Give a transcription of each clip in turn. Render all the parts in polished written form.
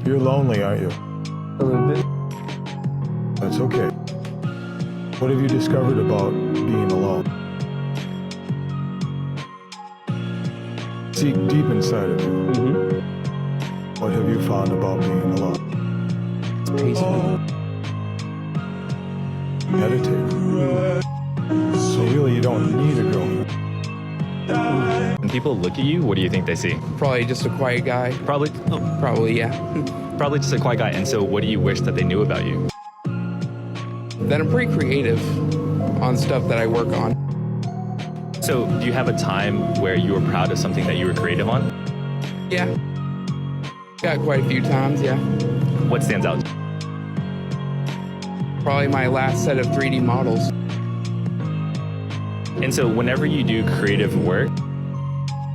You're lonely, aren't you? A little bit. That's okay. What have you discovered about being alone? Seek deep inside of you. What have you found about being alone? It's peaceful. Meditate. So really you don't need a girlfriend. When people look at you, what do you think they see? Probably just a quiet guy. Probably Yeah. probably just a quiet guy. And so what do you wish that they knew about you? That I'm pretty creative on stuff that I work on. So do you have a time where you were proud of something that you were creative on? Yeah. Got quite a few times, yeah. What stands out? Probably my last set of 3D models. And so whenever you do creative work,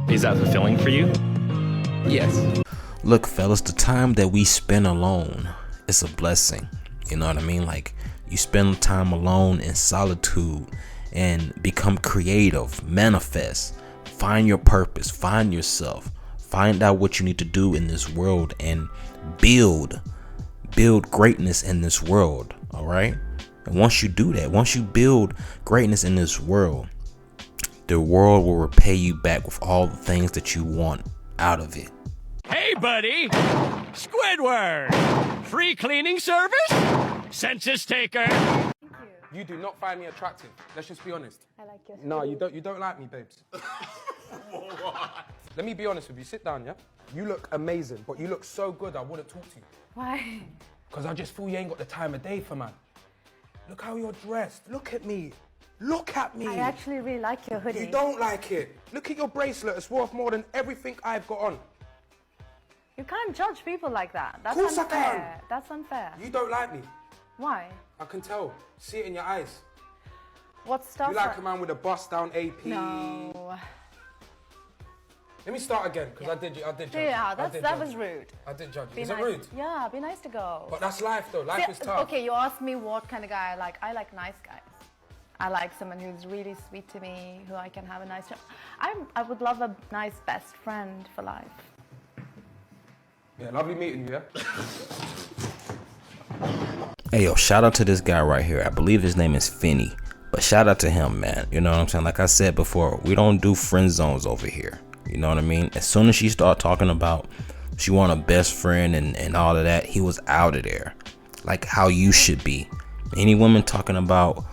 is that fulfilling for you? Yes. Look, fellas, the time that we spend alone is a blessing. You know what I mean? Like, you spend time alone in solitude and become creative, manifest, find your purpose, find yourself, find out what you need to do in this world and build greatness in this world. All right. And once you do that, once you build greatness in this world, the world will repay you back with all the things that you want out of it. Hey, buddy! Squidward! Free cleaning service? Census taker? You do not find me attractive. Let's just be honest. I like your No, you don't like me, babes. Let me be honest with you. Sit down, yeah? You look amazing, but you look so good I wouldn't talk to you. Why? Because I just feel you ain't got the time of day for man. Look how you're dressed. Look at me. Look at me. I actually really like your hoodie. You don't like it. Look at your bracelet. It's worth more than everything I've got on. You can't judge people like that. That's Of course I unfair. can. That's unfair. You don't like me. Why? I can tell. See it in your eyes. What stuff? You like a man with a bust down AP. No. Let me start again, because I did judge you. Yeah, that was rude. I did judge you. Be Is nice. it rude? Yeah, be nice to go. But that's life though. Life is tough. Okay, you asked me what kind of guy I like. I like nice guys. I like someone who's really sweet to me, who I can have a nice... I would love a nice best friend for life. Yeah, lovely meeting you, yeah? Hey, yo, shout out to this guy right here. I believe his name is Finney. But shout out to him, man. You know what I'm saying? Like I said before, we don't do friend zones over here. You know what I mean? As soon as she started talking about she want a best friend and all of that, he was out of there. Like how you should be. Any woman talking about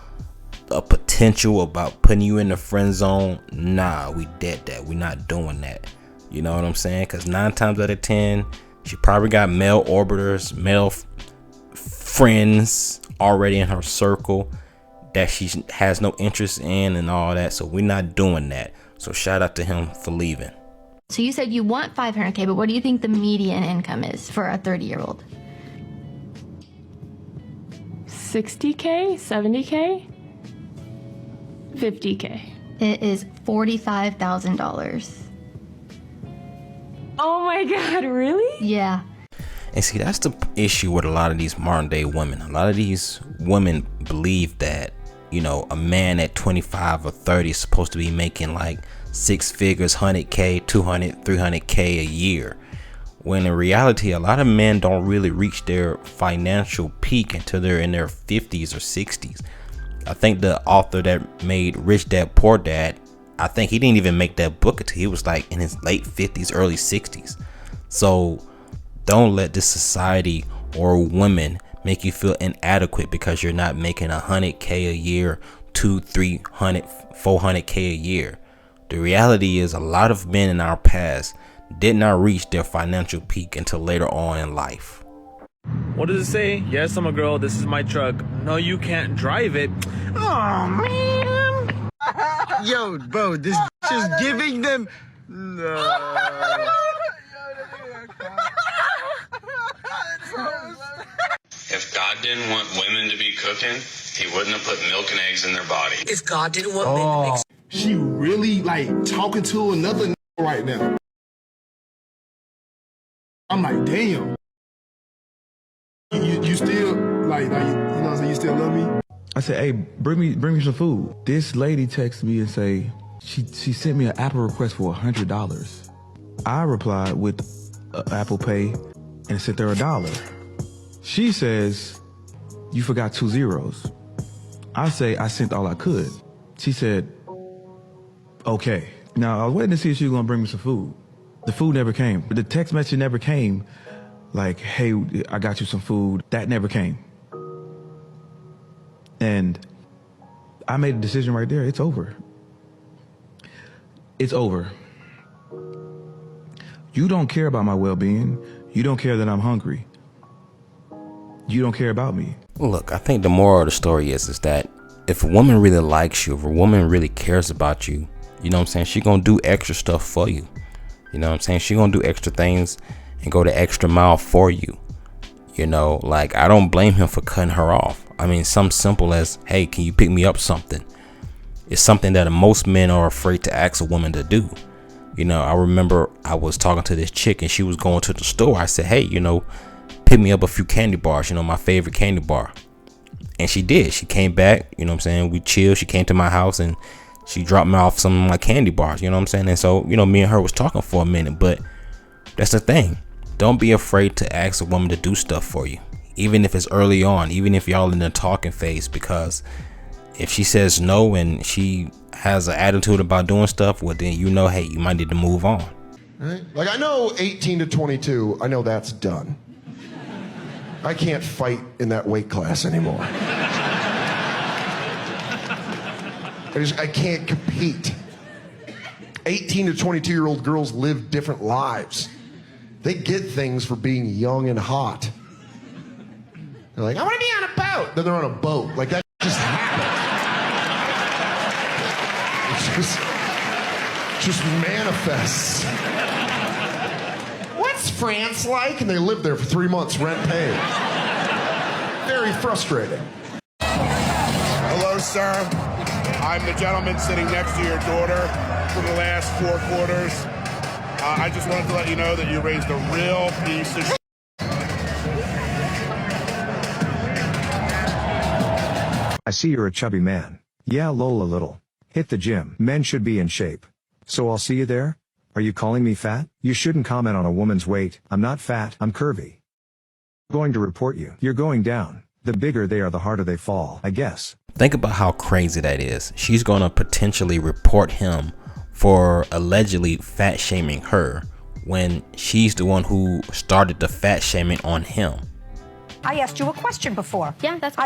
a potential about putting you in the friend zone, nah, we dead that. We not doing that. You know what I'm saying? Because 9 times out of 10, she probably got male orbiters, male friends already in her circle that she has no interest in and all that. So we're not doing that. So shout out to him for leaving. So you said you want $500K, but what do you think the median income is for a 30-year-old? $60K, $70K, $50K. It is $45,000. Oh my God, really? Yeah. And see, that's the issue with a lot of these modern day women. A lot of these women believe that, you know, a man at 25 or 30 is supposed to be making like 6 figures, 100K, 200, 300K a year. When in reality, a lot of men don't really reach their financial peak until they're in their 50s or 60s. I think the author that made Rich Dad Poor Dad, I think he didn't even make that book until he was like in his late 50s, early 60s. So don't let this society or women make you feel inadequate because you're not making 100K a year, 200, 300, 400K a year. The reality is a lot of men in our past did not reach their financial peak until later on in life. What does it say? Yes, I'm a girl. This is my truck. No, you can't drive it. Oh, man. Yo, bro, this is giving them... No. If God didn't want women to be cooking, he wouldn't have put milk and eggs in their body. If God didn't want men to mix... She really like talking to another right now. I'm like, damn. You still like you know what I'm saying? You still love me? I said, hey, bring me some food. This lady texted me and say she sent me an Apple request for $100. I replied with Apple Pay and it said there $1. She says, you forgot 2 zeros. I say, I sent all I could. She said, okay. Now, I was waiting to see if she was gonna bring me some food. The food never came. The text message never came like, hey, I got you some food. That never came. And I made a decision right there. It's over. It's over. You don't care about my well-being. You don't care that I'm hungry. You don't care about me. Look, I think the moral of the story is that if a woman really likes you, if a woman really cares about you, you know what I'm saying, she gonna do extra stuff for you. You know what I'm saying? She gonna do extra things and go the extra mile for you. You know, like, I don't blame him for cutting her off. I mean, something simple as, hey, can you pick me up something? It's something that most men are afraid to ask a woman to do. You know, I remember I was talking to this chick and she was going to the store. I said, hey, you know, pick me up a few candy bars, you know, my favorite candy bar. And she did. She came back, you know what I'm saying? We chilled. She came to my house and she dropped me off some of my candy bars, you know what I'm saying? And so, you know, me and her was talking for a minute, but that's the thing. Don't be afraid to ask a woman to do stuff for you, even if it's early on, even if y'all in the talking phase, because if she says no and she has an attitude about doing stuff, well, then you know, hey, you might need to move on. Right? Like, I know 18 to 22, I know that's done. I can't fight in that weight class anymore. I can't compete. 18 to 22-year-old girls live different lives. They get things for being young and hot. They're like, I want to be on a boat. Then they're on a boat. Like, that just happens. It just manifests. What's France like? And they live there for 3 months, rent paid. Very frustrating. Hello, sir. I'm the gentleman sitting next to your daughter for the last 4 quarters. I just wanted to let you know that you raised a real piece of shit. I see you're a chubby man. Yeah, lol, a little. Hit the gym. Men should be in shape. So I'll see you there? Are you calling me fat? You shouldn't comment on a woman's weight. I'm not fat, I'm curvy. I'm going to report you. You're going down. The bigger they are, the harder they fall, I guess. Think about how crazy that is. She's going to potentially report him for allegedly fat shaming her when she's the one who started the fat shaming on him. I asked you a question before. Yeah, that's what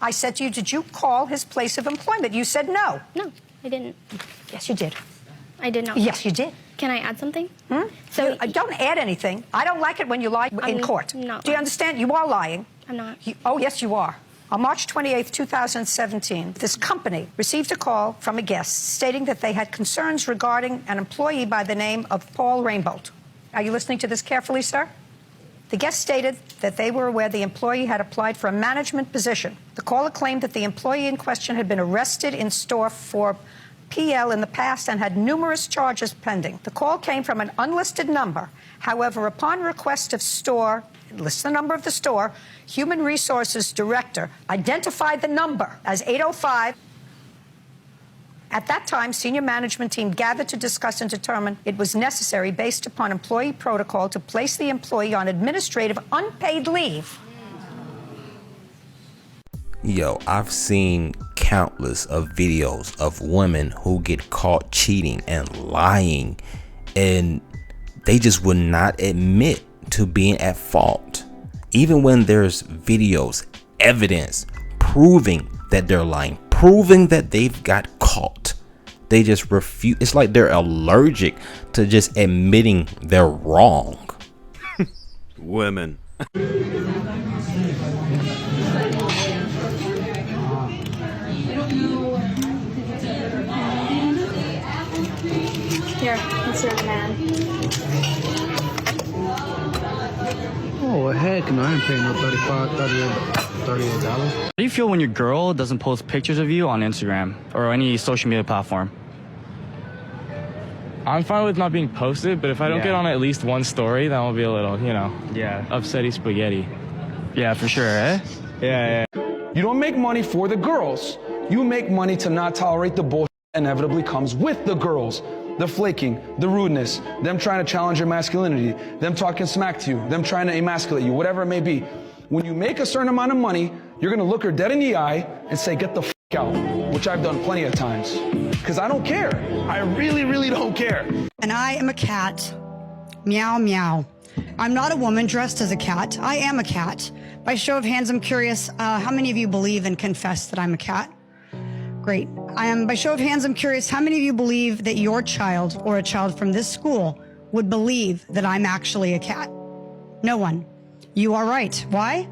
I said to you, did you call his place of employment? You said no. No, I didn't. Yes, you did. I did not. Yes, you did. Can I add something? So don't add anything. I don't like it when you lie in court. No. Do you understand? You are lying. I'm not. Oh, yes, you are. On March 28th, 2017, this company received a call from a guest stating that they had concerns regarding an employee by the name of Paul Rainbolt. Are you listening to this carefully, sir? The guest stated that they were aware the employee had applied for a management position. The caller claimed that the employee in question had been arrested in store for PL in the past and had numerous charges pending. The call came from an unlisted number. However, upon request of store, it lists the number of the store, Human Resources Director identified the number as 805. At that time, senior management team gathered to discuss and determine it was necessary, based upon employee protocol, to place the employee on administrative unpaid leave. Yo, I've seen countless of videos of women who get caught cheating and lying, and they just would not admit to being at fault. Even when there's videos, evidence proving that they're lying, proving that they've got caught, they just refuse. It's like they're allergic to just admitting they're wrong. Women. Here, Mr. Man. Oh, heck no, I ain't paying no $38. How do you feel when your girl doesn't post pictures of you on Instagram or any social media platform? I'm fine with not being posted, but if I don't get on at least one story, that will be a little, you know, upsetty spaghetti. Yeah, for sure, eh? Yeah. You don't make money for the girls. You make money to not tolerate the bullshit that inevitably comes with the girls. the flaking, the rudeness, them trying to challenge your masculinity, them talking smack to you, them trying to emasculate you, whatever it may be. When you make a certain amount of money, you're gonna look her dead in the eye and say, get the f out, which I've done plenty of times. Because I don't care. I really, really don't care. And I am a cat. Meow, meow. I'm not a woman dressed as a cat. I am a cat. By show of hands, I'm curious, how many of you believe and confess that I'm a cat? Great. By show of hands, I'm curious, how many of you believe that your child or a child from this school would believe that I'm actually a cat? No one. You are right. Why?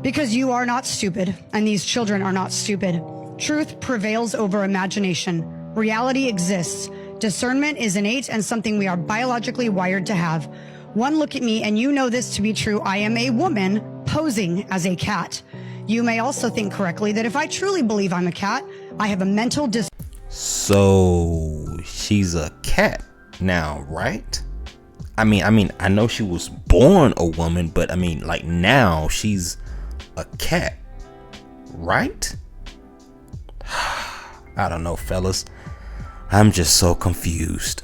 Because you are not stupid, and these children are not stupid. Truth prevails over imagination. Reality exists. Discernment is innate and something we are biologically wired to have. One look at me and you know this to be true. I am a woman posing as a cat. You may also think correctly that if I truly believe I'm a cat, I have a mental So she's a cat now, right? I mean, I know she was born a woman, but I mean, like, now she's a cat, right? I don't know, fellas. I'm just so confused.